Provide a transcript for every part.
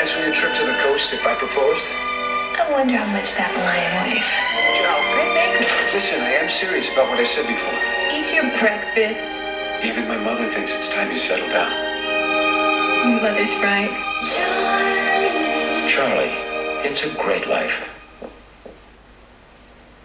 cancel your trip to the coast if I proposed? I wonder how much that lion weighs. Great bacon. Listen, I am serious about what I said before. Eat your breakfast. Even my mother thinks it's time you settle down. Mother's right. Charlie, it's a great life.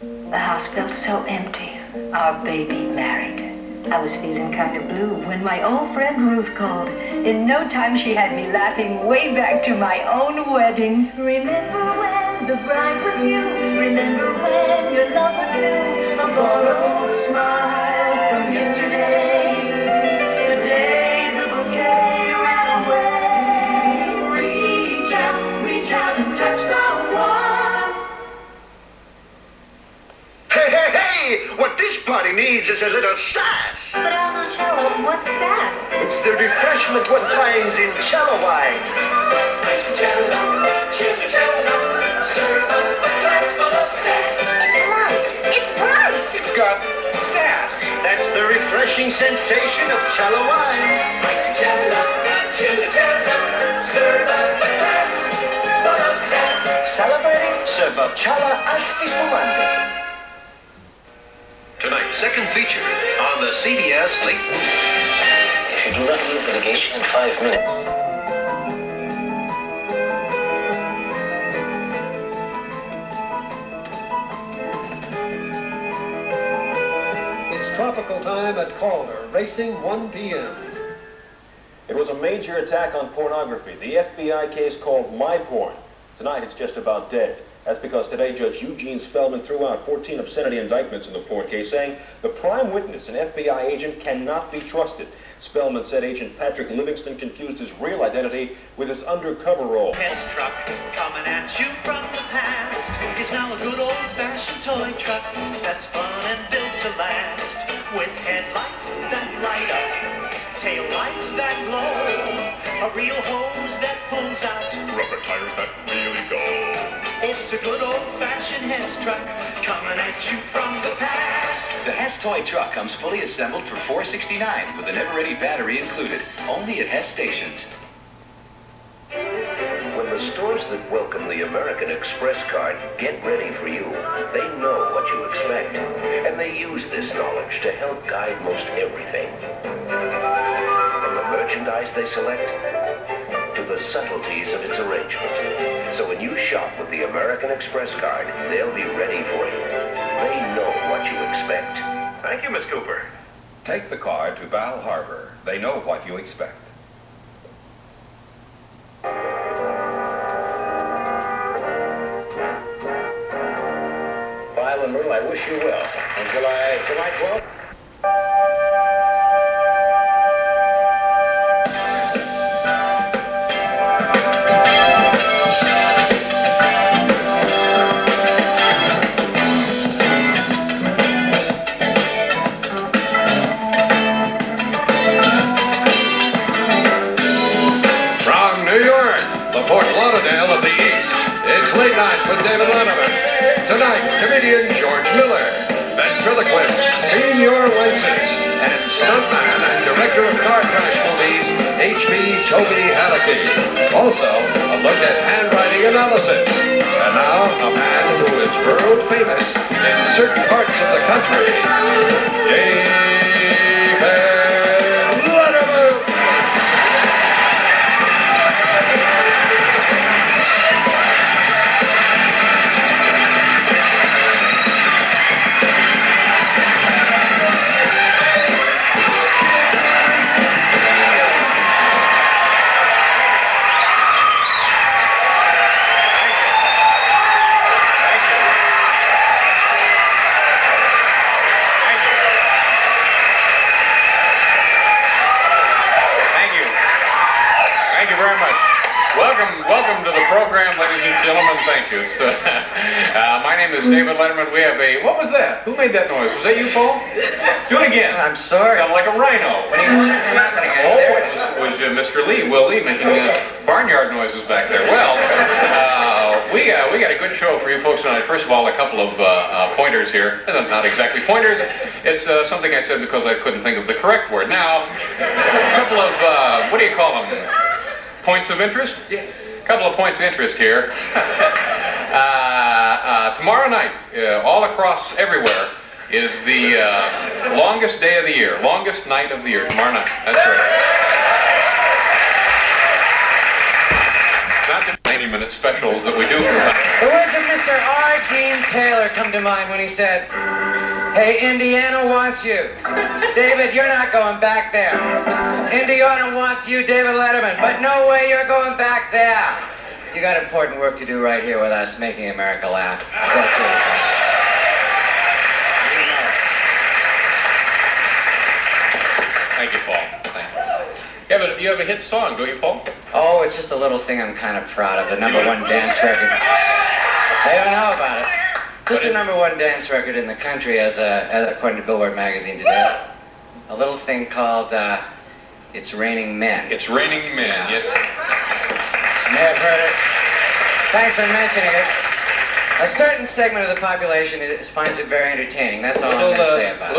The house felt so empty. Our baby married. I was feeling kind of blue when my old friend Ruth called. In no time she had me laughing way back to my own wedding. Remember when the bride was you? Remember when your love was new? A borrowed smile from yesterday. The day the bouquet ran away. Reach out and touch someone. Hey, hey, hey! What this party needs is a little sass. But Aldo Cello, what's sass? It's the refreshment one finds in cello wines. Nice cello, chilly cello, serve up a glass full of sass. It's light. It's bright. It's got sass. That's the refreshing sensation of cello wine. Nice cello, chilly cello, serve up a glass full of sass. Celebrating Cervocella Asti Spumante. Tonight's second feature on the CBS Late Movie. If you do not leave the legation in 5 minutes. It's tropical time at Calder, racing 1 p.m. It was a major attack on pornography, the FBI case called My Porn. Tonight it's just about dead. That's because today Judge Eugene Spellman threw out 14 obscenity indictments in the porn case, saying the prime witness, an FBI agent, cannot be trusted. Spellman said Agent Patrick Livingston confused his real identity with his undercover role. Test truck coming at you from the past is now a good old-fashioned toy truck that's fun and built to last, with headlights that light up, tail lights that glow, a real hose that pulls out, rubber tires that really go. It's a good old-fashioned Hess truck coming at you from the past. The Hess toy truck comes fully assembled for $469 with an ever-ready battery included, only at Hess stations. When the stores that welcome the American Express card get ready for you, they know what you expect, and they use this knowledge to help guide most everything. From the merchandise they select to the subtleties of its arrangement. So when you shop with the American Express card, they'll be ready for you. They know what you expect. Thank you, Miss Cooper. Take the card to Val Harbor. They know what you expect. Violet and Lou, I wish you well. On July 12th? Late Night with David Letterman. Tonight, comedian George Miller, ventriloquist Senior Wences, and stuntman and director of car crash movies, H.B. Toby Hallecky. Also, a look at handwriting analysis. And now, a man who is world famous in certain parts of the country, David Letterman. Welcome to the program, ladies and gentlemen. Thank you. So, my name is David Letterman. We have a... What was that? Who made that noise? Was that you, Paul? Do it again. I'm sorry. Sounded like a rhino. What do you want? Oh, it was Mr. Lee, Will Lee, making barnyard noises back there. Well, we got a good show for you folks tonight. First of all, a couple of pointers here. Not exactly pointers. It's something I said because I couldn't think of the correct word. Now, a couple of, what do you call them? Points of interest? Yes. couple of points of interest here. Tomorrow night, all across everywhere, is the longest day of the year, longest night of the year, tomorrow night. That's right. Not the 90-minute specials that we do from time. The words of Mr. R. Dean Taylor come to mind when he said, "Hey, Indiana wants you. David, you're not going back there. Indiana wants you, David Letterman, but no way you're going back there. You got important work to do right here with us, making America laugh." That's it. Thank you, Paul. Thank you. You have a hit song, don't you, Paul? Oh, it's just a little thing I'm kind of proud of. The #1 dance record. They don't know about it. Just the #1 dance record in the country, as according to Billboard magazine today. A little thing called "It's Raining Men." It's Raining Men. Yes. You may have heard it. Thanks for mentioning it. A certain segment of the population finds it very entertaining. That's all I'm going to say about it.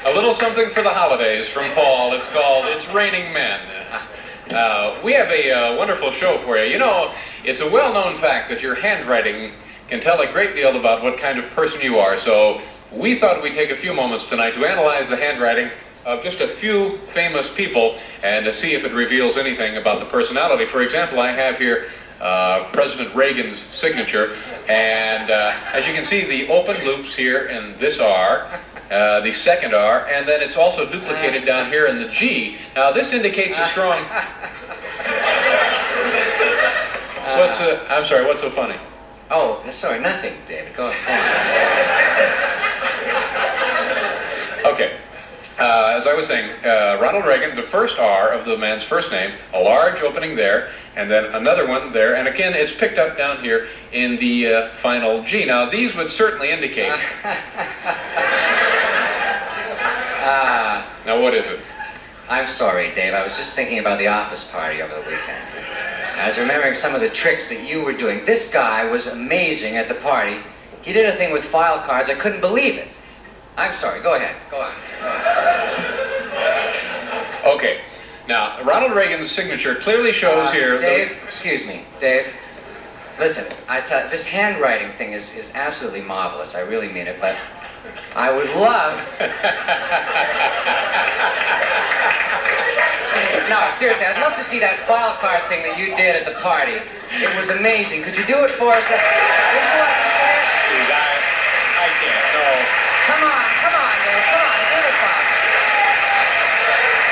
A little something for the holidays from Paul. It's called "It's Raining Men." We have a wonderful show for you. You know, it's a well-known fact that your handwriting can tell a great deal about what kind of person you are. So we thought we'd take a few moments tonight to analyze the handwriting of just a few famous people and to see if it reveals anything about the personality. For example, I have here President Reagan's signature, and as you can see, the open loops here in this R, the second R, and then it's also duplicated down here in the G. Now this indicates a strong... I'm sorry, what's so funny? Oh, sorry, nothing, David. Go on. Okay. As I was saying, Ronald Reagan, the first R of the man's first name, a large opening there, and then another one there, and again, it's picked up down here in the final G. Now, these would certainly indicate... Now, what is it? I'm sorry, Dave. I was just thinking about the office party over the weekend. I was remembering some of the tricks that you were doing. This guy was amazing at the party. He did a thing with file cards. I couldn't believe it. I'm sorry. Go ahead. Go on. Okay. Now, Ronald Reagan's signature clearly shows here... Dave, excuse me. Dave, listen, this handwriting thing is absolutely marvelous. I really mean it, but I would love... No, seriously, I'd love to see that file card thing that you did at the party. It was amazing. Could you do it for us? Would you like to say it? Please, I can't, no. Come on, Dave, come on, do the file.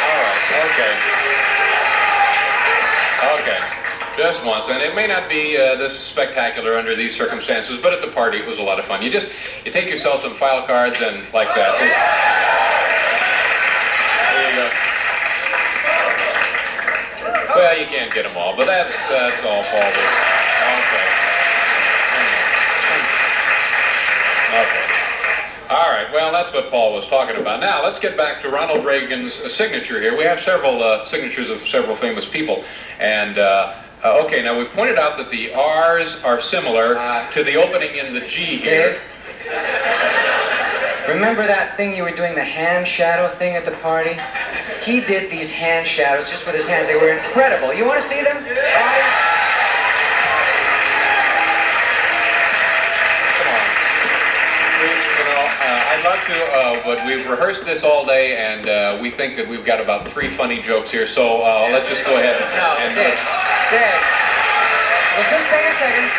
All right, okay. Just once, and it may not be this spectacular under these circumstances, but at the party it was a lot of fun. You take yourself some file cards and like that. There you go. Well, you can't get them all, but that's all Paul did. Okay. All right, well, that's what Paul was talking about. Now, let's get back to Ronald Reagan's signature here. We have several signatures of several famous people. And, okay, now we pointed out that the R's are similar to the opening in the G here. Dave, remember that thing you were doing, the hand shadow thing at the party? He did these hand shadows just with his hands. They were incredible. You want to see them? Come on. I'd love to, but we've rehearsed this all day, and we think that we've got about 3 funny jokes here, so let's just go ahead and... Dave. Well, just take a second.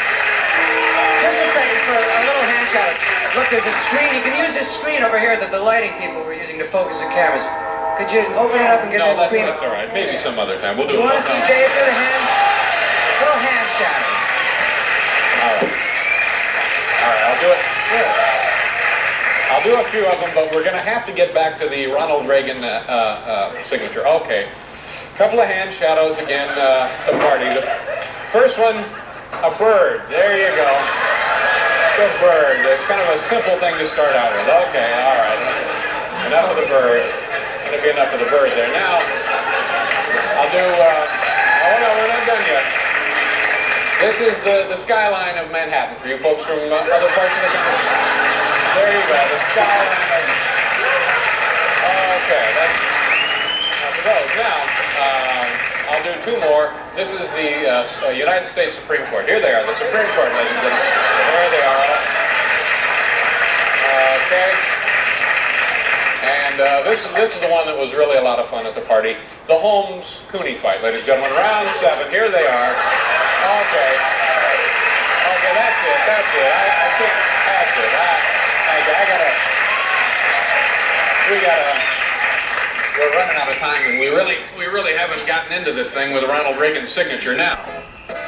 Just a second for a little hand shadow. Look, there's a screen. You can use this screen over here that the lighting people were using to focus the cameras. Could you open it up and get that screen? No, that's all right. Maybe some other time. We'll do it. You want to see Dave do the little hand shadows? All right, I'll do it. Good. I'll do a few of them, but we're going to have to get back to the Ronald Reagan signature. Okay. Couple of hand shadows again, the party. The first one, a bird. There you go. The bird. It's kind of a simple thing to start out with. Okay, all right. Enough of the bird. That'll be enough of the bird there. Now, I'll do, oh no, we're not done yet. This is the skyline of Manhattan for you folks from other parts of the country. There you go, the skyline of... Okay, that's enough of those. Now, I'll do two more. This is the United States Supreme Court. Here they are, the Supreme Court, ladies and gentlemen. There they are. Okay. And this is the one that was really a lot of fun at the party. The Holmes-Cooney fight, ladies and gentlemen. Round 7. Here they are. Okay. Okay, that's it. That's it. I think that's it. We're running out of time, and we really haven't gotten into this thing with Ronald Reagan's signature now.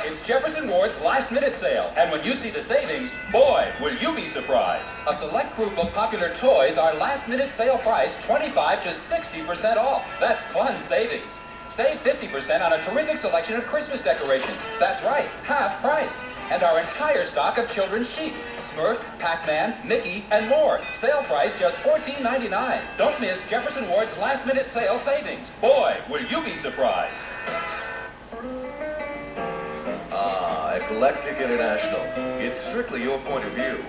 It's Jefferson Ward's last-minute sale, and when you see the savings, boy, will you be surprised. A select group of popular toys are last-minute sale price 25 to 60% off. That's fun savings. Save 50% on a terrific selection of Christmas decorations. That's right, half price. And our entire stock of children's sheets. Smurf, Pac-Man, Mickey, and more. Sale price just $14.99. Don't miss Jefferson Ward's last-minute sale savings. Boy, will you be surprised. Ah, Eclectic International. It's strictly your point of view.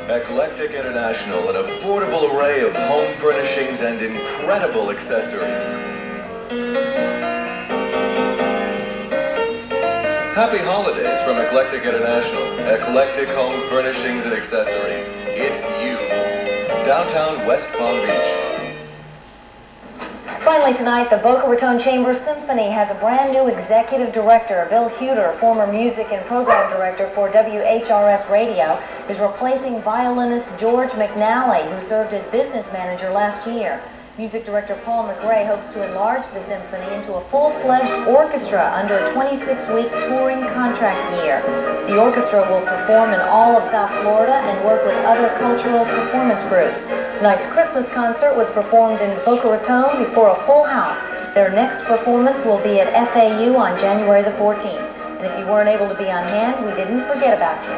Eclectic International, an affordable array of home furnishings and incredible accessories. Happy holidays from Eclectic International. Eclectic home furnishings and accessories. It's you. Downtown West Palm Beach. Finally tonight, the Boca Raton Chamber Symphony has a brand new executive director. Bill Huter, former music and program director for WHRS Radio, is replacing violinist George McNally, who served as business manager last year. Music director Paul McRae hopes to enlarge the symphony into a full-fledged orchestra under a 26-week touring contract year. The orchestra will perform in all of South Florida and work with other cultural performance groups. Tonight's Christmas concert was performed in Boca Raton before a full house. Their next performance will be at FAU on January the 14th. And if you weren't able to be on hand, we didn't forget about you.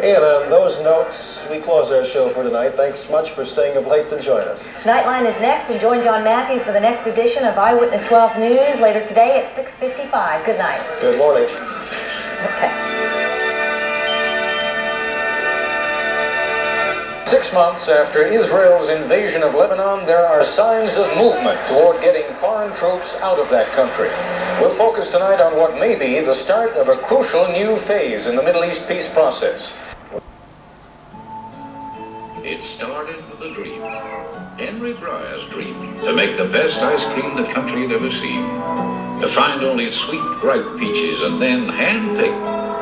And on those notes, we close our show for tonight. Thanks much for staying up late to join us. Nightline is next, and join John Matthews for the next edition of Eyewitness 12 News later today at 6:55. Good night. Good morning. Okay. 6 months after Israel's invasion of Lebanon, there are signs of movement toward getting foreign troops out of that country. We'll focus tonight on what may be the start of a crucial new phase in the Middle East peace process. It started with a dream. Henry Breyer's dream to make the best ice cream the country had ever seen. To find only sweet, ripe peaches and then hand-pick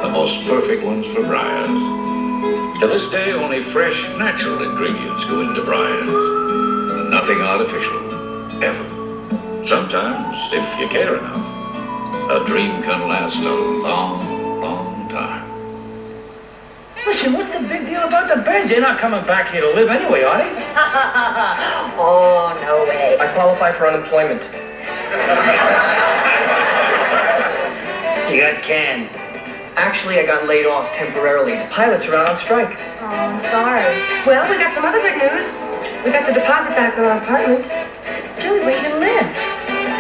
the most perfect ones for Breyer's. To this day, only fresh, natural ingredients go into Breyer's. Nothing artificial, ever. Sometimes, if you care enough, a dream can last a long, long time. Listen, what's the big deal about the birds? They're not coming back here to live anyway, are they? Oh, no way. I qualify for unemployment. You got canned. Actually, I got laid off temporarily. The pilots are out on strike. Oh, I'm sorry. Well, we got some other good news. We got the deposit back on our apartment. Julie, where you gonna live?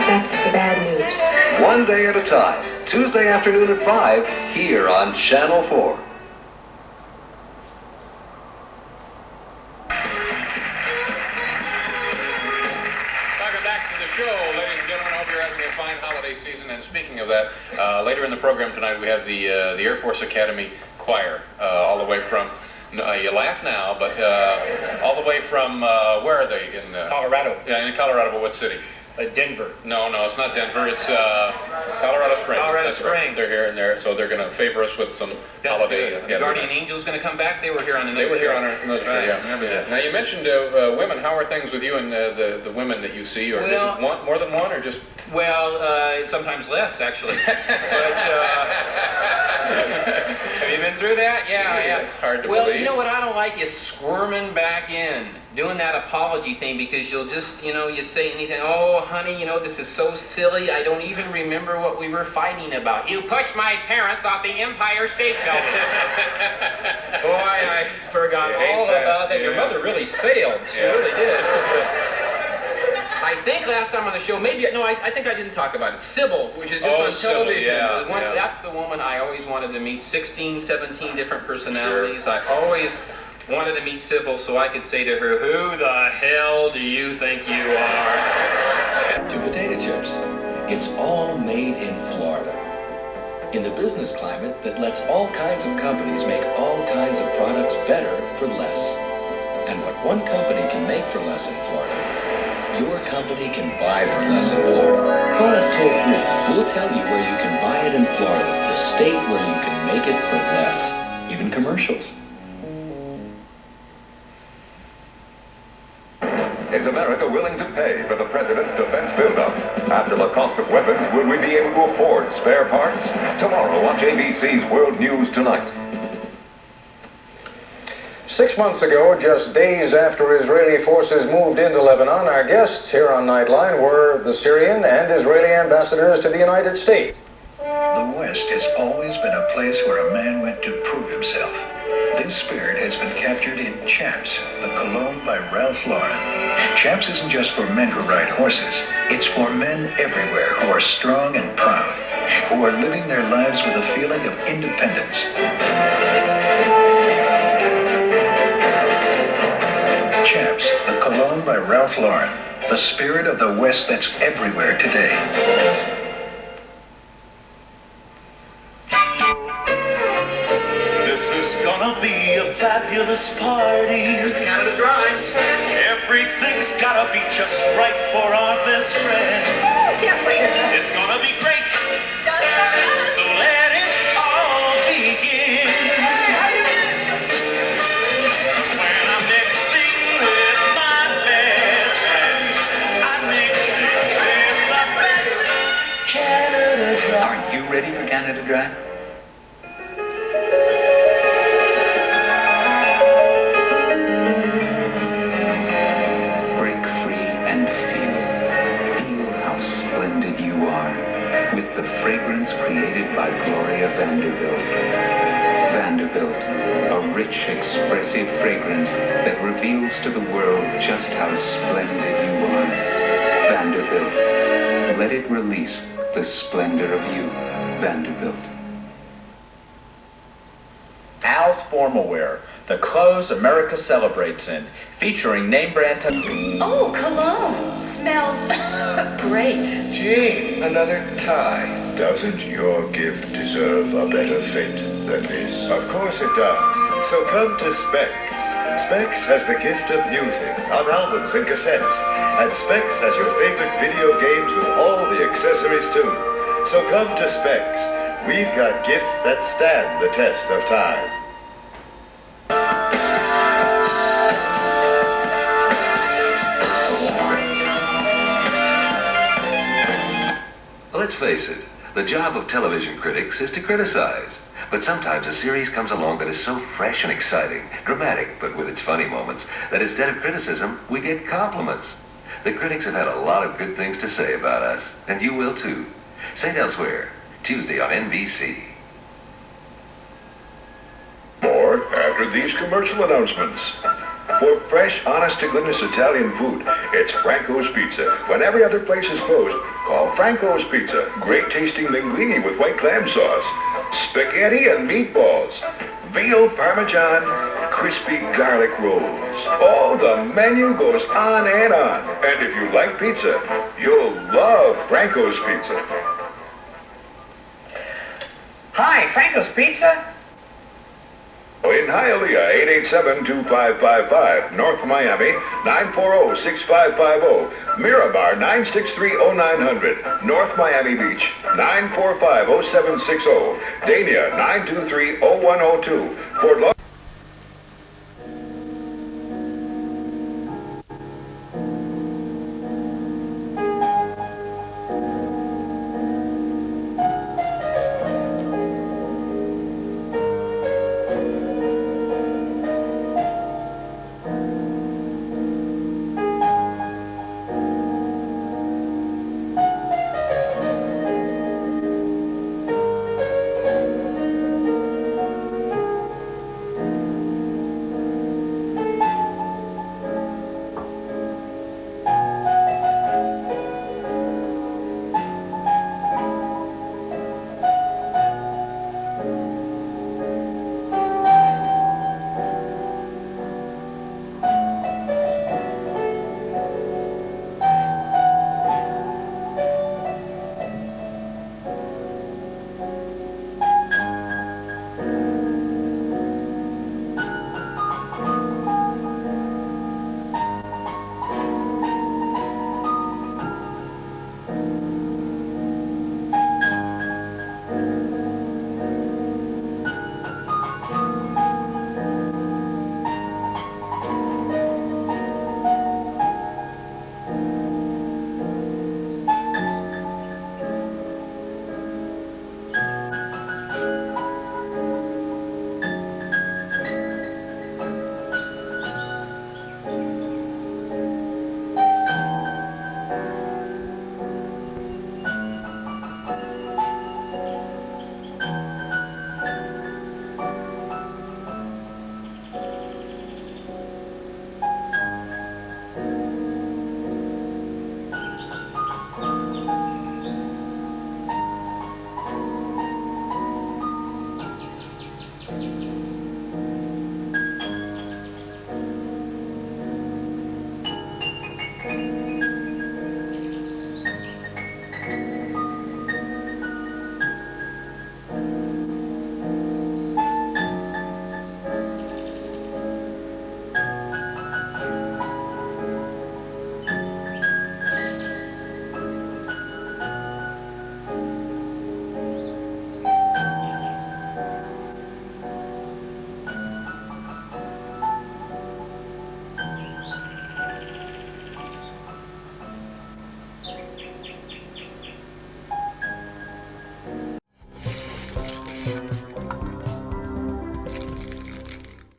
That's the bad news. One day at a time. Tuesday afternoon at 5, here on Channel 4. Season, and speaking of that, later in the program tonight we have the Air Force Academy Choir, all the way from, you laugh now, but all the way from, where are they? In Colorado. Yeah, in Colorado, but what city? Denver. No, it's not Denver, it's Colorado Springs. Colorado That's Springs. Right. They're here and there, so they're going to favor us with some holiday. The Guardian Angel's going to come back. They were here on another They were here show. on another show, yeah. Remember that. Now, you mentioned women. How are things with you and the women that you see? Or is it more than one, or just... Well, sometimes less, actually. But, have you been through that? Yeah. It's hard to Well, believe. you know what I don't like is squirming back in, doing that apology thing, because you'll just, you say anything, oh, honey, this is so silly, I don't even remember what we were fighting about. You pushed my parents off the Empire State Building. Boy, I forgot all about that. Your mother really sailed. She really did. I think last time on the show, maybe, no, I think I didn't talk about it. Sybil, which is just on television. Yeah. That's the woman I always wanted to meet. 16, 17 different personalities. Sure. I always wanted to meet Sybil so I could say to her, who the hell do you think you are? To potato chips. It's all made in Florida. In the business climate that lets all kinds of companies make all kinds of products better for less. And what one company can make for less in Florida, your company can buy for less in Florida. Call us toll-free. We'll tell you where you can buy it in Florida, the state where you can make it for less. Even commercials. Is America willing to pay for the president's defense buildup? After the cost of weapons, will we be able to afford spare parts? Tomorrow, watch ABC's World News Tonight. 6 months ago, just days after Israeli forces moved into Lebanon, our guests here on Nightline were the Syrian and Israeli ambassadors to the United States. The West has always been a place where a man went to prove himself. This spirit has been captured in Chaps, the cologne by Ralph Lauren. Chaps isn't just for men who ride horses. It's for men everywhere who are strong and proud, who are living their lives with a feeling of independence. Chaps, the cologne by Ralph Lauren. The spirit of the West that's everywhere today. Gonna be a fabulous party. Here's the Canada Dry. Everything's gotta be just right for our best friends. It's gonna be great. So let it all begin. When I'm mixing with my best friends, I'm mixing with the best Canada Dry. Are you ready for Canada Dry? The fragrance created by Gloria Vanderbilt. Vanderbilt, a rich, expressive fragrance that reveals to the world just how splendid you are. Vanderbilt, let it release the splendor of you. Vanderbilt. Al's Formal Wear, the clothes America celebrates in, featuring name brand. Oh, cologne. Smells great. Gee, another tie. Doesn't your gift deserve a better fate than this? Of course it does. So come to Specs. Specs has the gift of music on albums and cassettes. And Specs has your favorite video games with all the accessories too. So come to Specs. We've got gifts that stand the test of time. Let's face it, the job of television critics is to criticize. But sometimes a series comes along that is so fresh and exciting, dramatic, but with its funny moments, that instead of criticism, we get compliments. The critics have had a lot of good things to say about us, and you will too. St. Elsewhere, Tuesday on NBC. More after these commercial announcements. For fresh, honest-to-goodness Italian food, it's Franco's Pizza. When every other place is closed, call Franco's Pizza. Great-tasting linguine with white clam sauce, spaghetti and meatballs, veal parmesan, crispy garlic rolls. Oh, the menu goes on and on. And if you like pizza, you'll love Franco's Pizza. Hi, Franco's Pizza? In Hialeah, 887-2555. North Miami, 940-6550. Miramar, 963-0900. North Miami Beach, 945-0760. Dania, 923-0102. Fort Lauderdale.